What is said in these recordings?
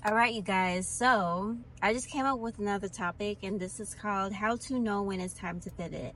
All right, you guys. So I just came up with another topic, and this is called How to Know When It's Time to Pivot.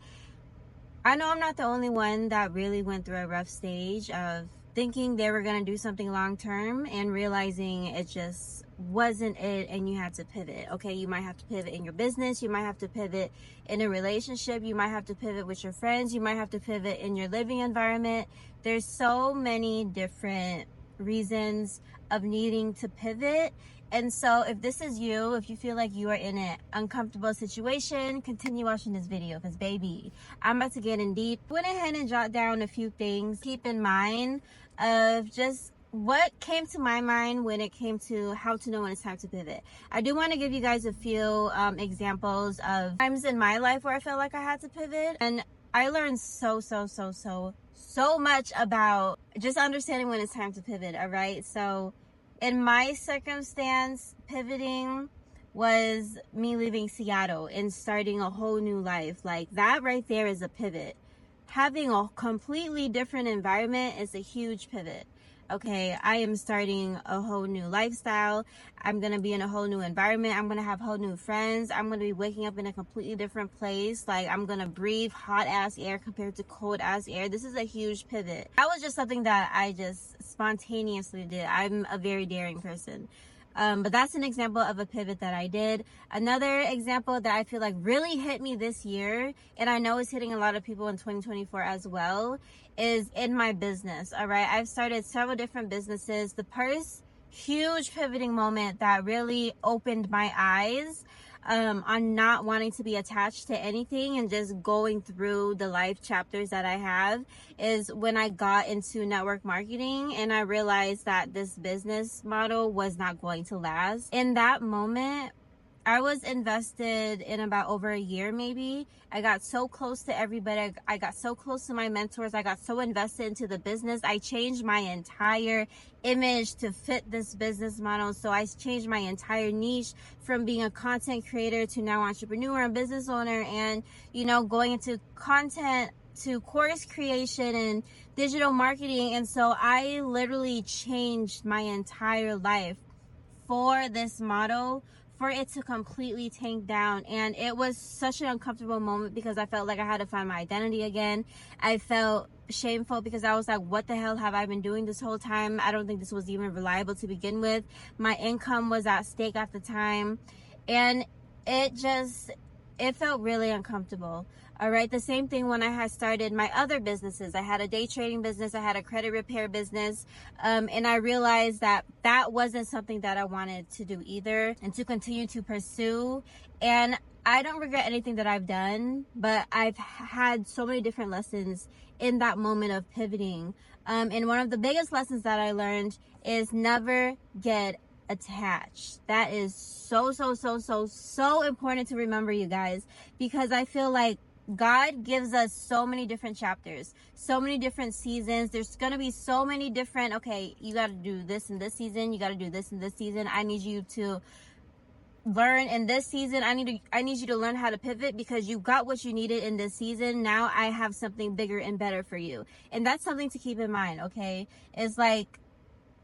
I know I'm not the only one that really went through a rough stage of thinking they were going to do something long term and realizing it just wasn't it, and you had to pivot. Okay, you might have to pivot in your business, you might have to pivot in a relationship, you might have to pivot with your friends, you might have to pivot in your living environment. There's so many different reasons of needing to pivot. And so if this is you, if you feel like you are in an uncomfortable situation, continue watching this video, because baby, I'm about to get in deep. Went ahead and jot down a few things keep in mind of just what came to my mind when it came to how to know when it's time to pivot. I do want to give you guys a few examples of times in my life where I felt like I had to pivot, and I learned so much about just understanding when it's time to pivot. All right, so in my circumstance, pivoting was me leaving Seattle and starting a whole new life. Like, that right there is a pivot. Having a completely different environment is a huge pivot. Okay, I am starting a whole new lifestyle. I'm going to be in a whole new environment. I'm going to have whole new friends. I'm going to be waking up in a completely different place. Like, I'm going to breathe hot ass air compared to cold ass air. This is a huge pivot. That was just something that I just spontaneously did. I'm a very daring person. But that's an example of a pivot that I did. Another example that I feel like really hit me this year, and I know it's hitting a lot of people in 2024 as well, is in my business. All right, I've started several different businesses. The first huge pivoting moment that really opened my eyes on not wanting to be attached to anything and just going through the life chapters that I have is when I got into network marketing, and I realized that this business model was not going to last. In that moment, I was invested in about over a year, maybe. I got so close to everybody. I got so close to my mentors. I got so invested into the business. I changed my entire image to fit this business model. So I changed my entire niche from being a content creator to now entrepreneur and business owner, and, you know, going into content to course creation and digital marketing. And so I literally changed my entire life for this model, for it to completely tank down. And it was such an uncomfortable moment because I felt like I had to find my identity again. I felt shameful because I was like, what the hell have I been doing this whole time? I don't think this was even reliable to begin with. My income was at stake at the time, and it felt really uncomfortable. All right, the same thing when I had started my other businesses. I had a day trading business, I had a credit repair business, and I realized that that wasn't something that I wanted to do either and to continue to pursue. And I don't regret anything that I've done, but I've had so many different lessons in that moment of pivoting. And one of the biggest lessons that I learned is never get attached. That is so important to remember, you guys, because I feel like God gives us so many different chapters, so many different seasons. There's going to be so many different, okay, you got to do this in this season, you got to do this in this season. I need you to learn in this season. I need you to learn how to pivot because you got what you needed in this season. Now I have something bigger and better for you. And that's something to keep in mind, okay? It's like,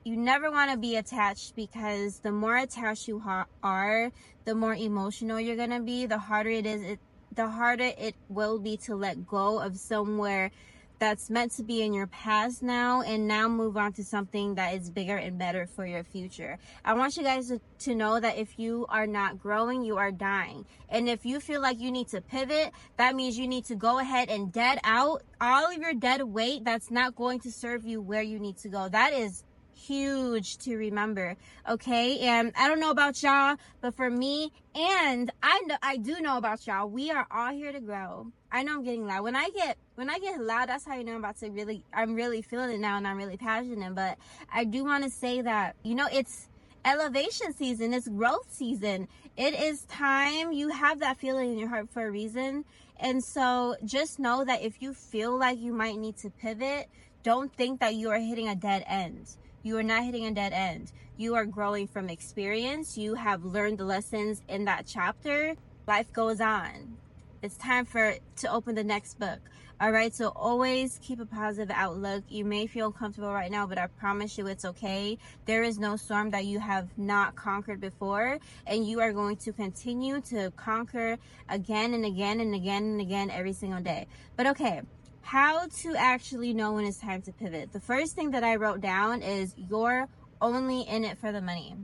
you never want to be attached, because the more attached you are, the more emotional you're going to be, the harder it will be to let go of somewhere that's meant to be in your past now, and now move on to something that is bigger and better for your future. I want you guys to know that if you are not growing, you are dying. And if you feel like you need to pivot, that means you need to go ahead and dead out all of your dead weight that's not going to serve you where you need to go. That is huge to remember, okay? And I don't know about y'all, but for me, and I do know about y'all, we are all here to grow. I know I'm getting loud. When I get loud, that's how you know I'm really feeling it now, and I'm really passionate. But I do want to say that, you know, it's elevation season, it's growth season. It is time. You have that feeling in your heart for a reason. And so just know that if you feel like you might need to pivot, don't think that you are hitting a dead end. You are not hitting a dead end. You are growing from experience. You have learned the lessons in that chapter. Life goes on. It's time to open the next book. All right, so always keep a positive outlook. You may feel uncomfortable right now, but I promise you it's okay. There is no storm that you have not conquered before, and you are going to continue to conquer again and again and again and again every single day. But okay, how to actually know when it's time to pivot. The first thing that I wrote down is you're only in it for the money.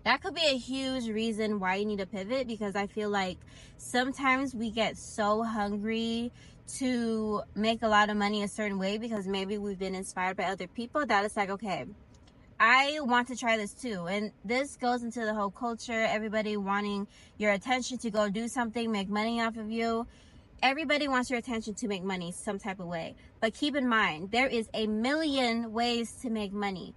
That could be a huge reason why you need to pivot, because I feel like sometimes we get so hungry to make a lot of money a certain way because maybe we've been inspired by other people that it's like, okay, I want to try this too. And this goes into the whole culture, everybody wanting your attention to go do something, make money off of you. Everybody wants your attention to make money some type of way. But keep in mind, there is a million ways to make money.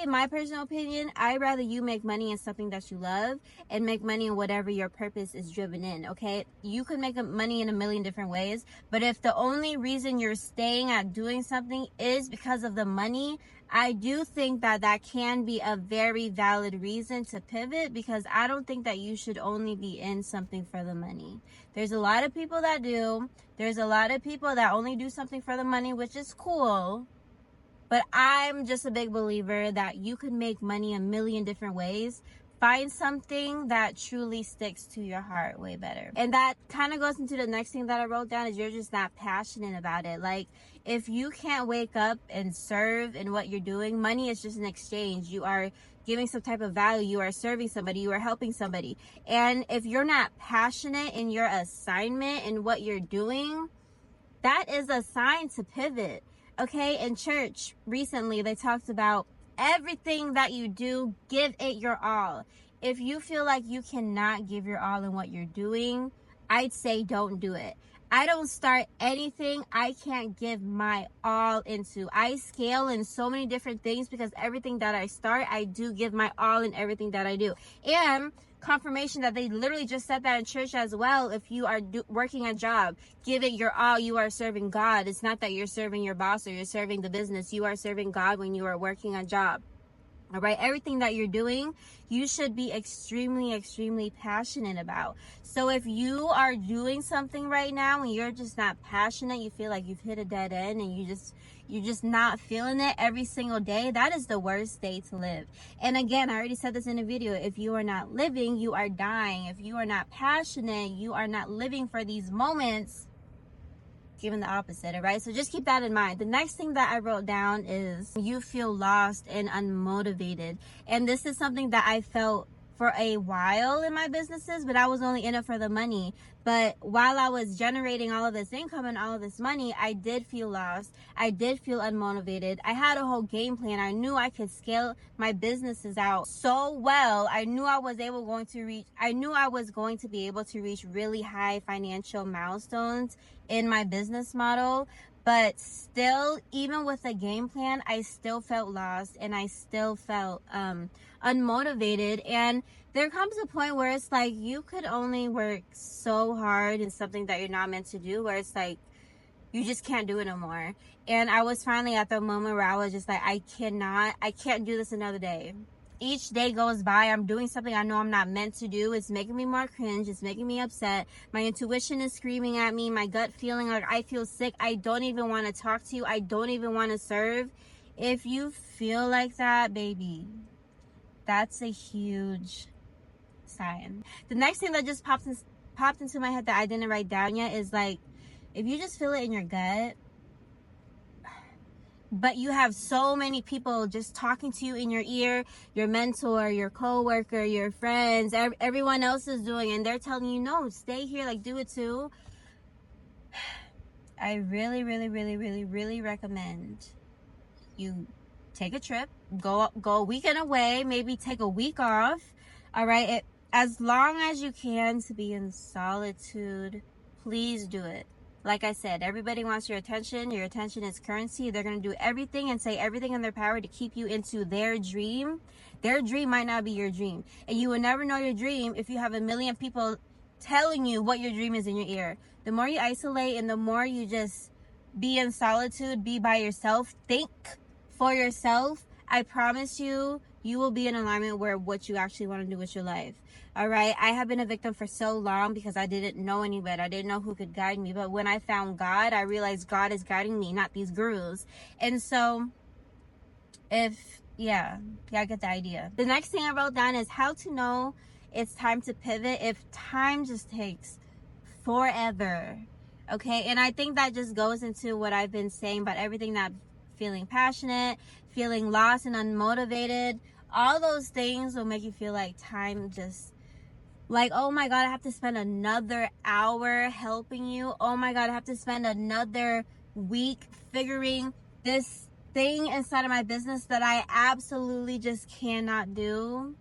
My personal opinion, I'd rather you make money in something that you love and make money in whatever your purpose is driven in, okay? You could make money in a million different ways, but if the only reason you're staying at doing something is because of the money, I do think that that can be a very valid reason to pivot, because I don't think that you should only be in something for the money. There's a lot of people that do. There's a lot of people that only do something for the money, which is cool. But I'm just a big believer that you could make money a million different ways. Find something that truly sticks to your heart way better. And that kind of goes into the next thing that I wrote down, is you're just not passionate about it. Like, if you can't wake up and serve in what you're doing, money is just an exchange. You are giving some type of value. You are serving somebody. You are helping somebody. And if you're not passionate in your assignment and what you're doing, that is a sign to pivot. Okay, in church recently, they talked about everything that you do, give it your all. If you feel like you cannot give your all in what you're doing, I'd say don't do it. I don't start anything I can't give my all into. I scale in so many different things because everything that I start, I do give my all in everything that I do. And confirmation that they literally just said that in church as well. If you are working a job, give it your all. You are serving God. It's not that you're serving your boss or you're serving the business. You are serving God when you are working a job. All right, everything that you're doing, you should be extremely, extremely passionate about. So if you are doing something right now and you're just not passionate, you feel like you've hit a dead end and you're just not feeling it every single day, that is the worst day to live. And again, I already said this in a video, if you are not living, you are dying. If you are not passionate, you are not living for these moments. Given the opposite, all right? So just keep that in mind. The next thing that I wrote down is you feel lost and unmotivated. And this is something that I felt for a while in my businesses, but I was only in it for the money. But while I was generating all of this income and all of this money, I did feel lost. I did feel unmotivated. I had a whole game plan. I knew I could scale my businesses out so well. I knew I was going to be able to reach really high financial milestones in my business model. But still, even with a game plan, I still felt lost and I still felt unmotivated. And there comes a point where it's like you could only work so hard in something that you're not meant to do, where it's like you just can't do it no more. And I was finally at the moment where I was just like, I can't do this another day. Each day goes by, I'm doing something I know I'm not meant to do. It's making me more cringe. It's making me upset. My intuition is screaming at me. My gut feeling like I feel sick. I don't even want to talk to you. I don't even want to serve. If you feel like that, baby, that's a huge sign. The next thing that just popped into my head that I didn't write down yet is like, if you just feel it in your gut, but you have so many people just talking to you in your ear, your mentor, your coworker, your friends, everyone else is doing, and they're telling you, no, stay here, like, do it too. I really, really, really, really, really recommend you take a trip, go a weekend away, maybe take a week off. All right, as long as you can, to be in solitude, please do it. Like I said, everybody wants your attention. Your attention is currency. They're going to do everything and say everything in their power to keep you into their dream. Their dream might not be your dream. And you will never know your dream if you have a million people telling you what your dream is in your ear. The more you isolate and the more you just be in solitude, be by yourself, think for yourself, I promise you, you will be in alignment where what you actually want to do with your life. All right. I have been a victim for so long because I didn't know any better. I didn't know who could guide me. But when I found God, I realized God is guiding me, not these gurus. And so yeah, I get the idea. The next thing I wrote down is how to know it's time to pivot if time just takes forever. Okay. And I think that just goes into what I've been saying about everything, that feeling passionate, feeling lost and unmotivated. All those things will make you feel like time just, like, oh my God, I have to spend another hour helping you. Oh my God, I have to spend another week figuring this thing inside of my business that I absolutely just cannot do.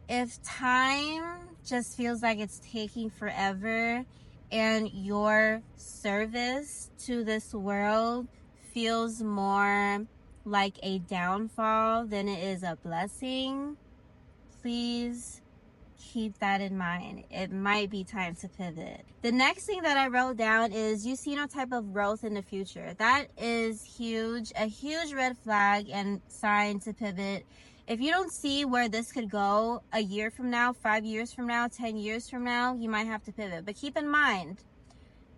If time just feels like it's taking forever and your service to this world feels more like a downfall than it is a blessing, please keep that in mind. It might be time to pivot. The next thing that I wrote down is you see no type of growth in the future. That is huge, a huge red flag and sign to pivot. If you don't see where this could go a year from now, 5 years from now, 10 years from now, you might have to pivot. But keep in mind,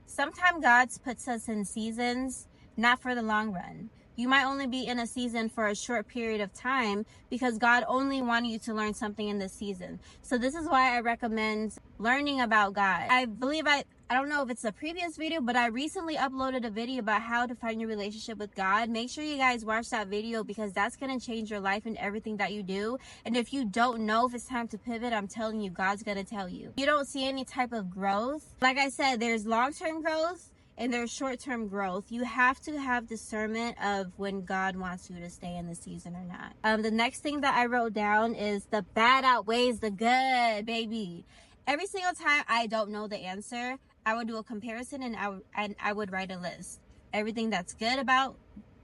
sometimes God puts us in seasons, not for the long run. You might only be in a season for a short period of time because God only wanted you to learn something in this season. So this is why I recommend learning about God. I believe I don't know if it's a previous video, but I recently uploaded a video about how to find your relationship with God. Make sure you guys watch that video because that's going to change your life and everything that you do. And if you don't know if it's time to pivot, I'm telling you, God's going to tell you. You don't see any type of growth. Like I said, there's long-term growth and there's short-term growth. You have to have discernment of when God wants you to stay in the season or not. The next thing that I wrote down is the bad outweighs the good, baby. Every single time I don't know the answer, I would do a comparison and I would write a list. Everything that's good about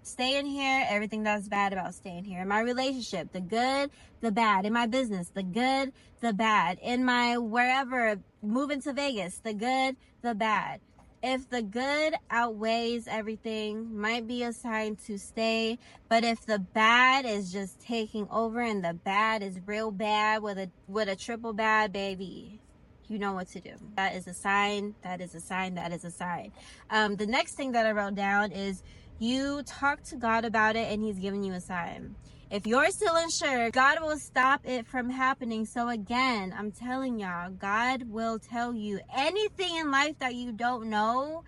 staying here, everything that's bad about staying here. In my relationship, the good, the bad. In my business, the good, the bad. In my wherever, moving to Vegas, the good, the bad. If the good outweighs everything, might be a sign to stay. But if the bad is just taking over and the bad is real bad with a triple bad, baby, you know what to do. That is a sign. That is a sign. That is a sign. The next thing that I wrote down is you talk to God about it and he's giving you a sign. If you're still unsure, God will stop it from happening. So again, I'm telling y'all, God will tell you anything in life that you don't know.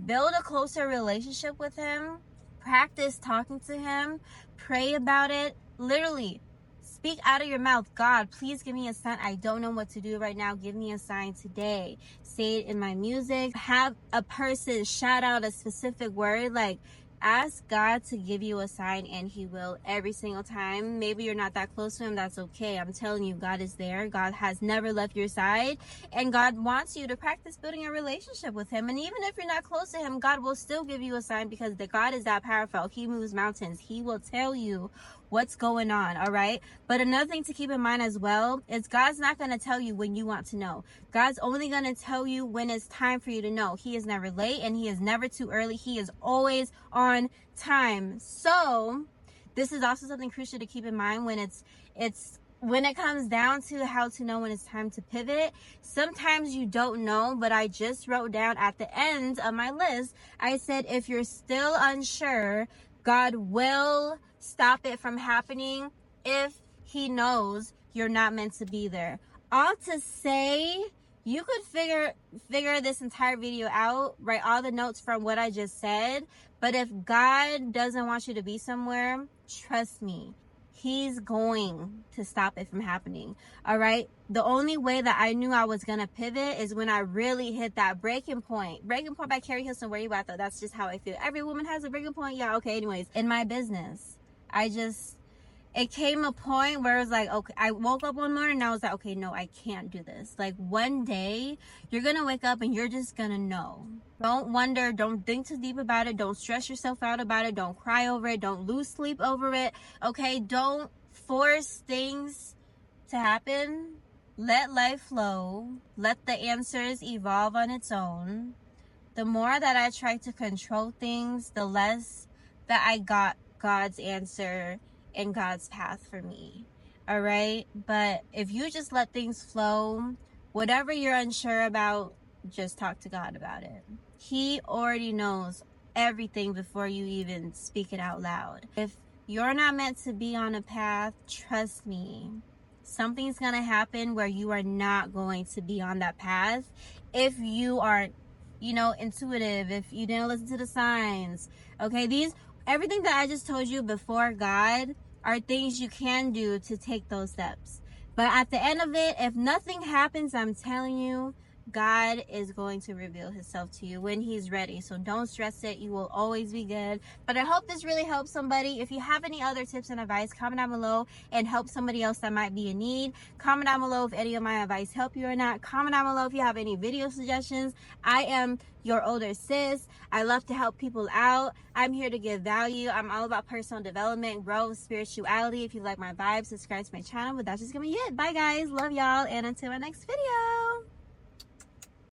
Build a closer relationship with him. Practice talking to him. Pray about it. Literally, speak out of your mouth. God, please give me a sign. I don't know what to do right now. Give me a sign today. Say it in my music. Have a person shout out a specific word. Like, ask God to give you a sign and he will every single time. Maybe you're not that close to him. That's okay. I'm telling you, God is there. God has never left your side. And God wants you to practice building a relationship with him. And even if you're not close to him, God will still give you a sign because the God is that powerful. He moves mountains. He will tell you what's going on. All right. But another thing to keep in mind as well is God's not going to tell you when you want to know. God's only going to tell you when it's time for you to know. He is never late and he is never too early. He is always on time. So this is also something crucial to keep in mind when when it comes down to how to know when it's time to pivot. Sometimes you don't know, but I just wrote down at the end of my list, I said, if you're still unsure, God will stop it from happening if he knows you're not meant to be there. All to say, you could figure this entire video out, write all the notes from what I just said, but if God doesn't want you to be somewhere, trust me, he's going to stop it from happening. All right. The only way that I knew I was going to pivot is when I really hit that breaking point. Breaking Point by Carrie Hilson. Where you at though? That's just how I feel. Every woman has a breaking point. Yeah. Okay. Anyways, in my business, it came a point where it was like, okay, I woke up one morning and I was like, okay, no, I can't do this. Like one day you're going to wake up and you're just going to know. Don't wonder. Don't think too deep about it. Don't stress yourself out about it. Don't cry over it. Don't lose sleep over it. Okay. Don't force things to happen. Let life flow. Let the answers evolve on its own. The more that I try to control things, the less that I got God's answer in God's path for me. All right. But if you just let things flow, whatever you're unsure about, just talk to God about it. He already knows everything before you even speak it out loud. If you're not meant to be on a path, trust me, something's going to happen where you are not going to be on that path if you aren't, intuitive, if you didn't listen to the signs. Okay, everything that I just told you before God are things you can do to take those steps. But at the end of it, if nothing happens, I'm telling you, God is going to reveal himself to you when he's ready. So don't stress it. You will always be good. But I hope this really helps somebody. If you have any other tips and advice, comment down below and help somebody else that might be in need. Comment down below if any of my advice help you or not. Comment down below if you have any video suggestions. I am your older sis. I love to help people out. I'm here to give value. I'm all about personal development, growth, spirituality. If you like my vibe, subscribe to my channel. But that's just gonna be it. Bye guys. Love y'all. And until my next video.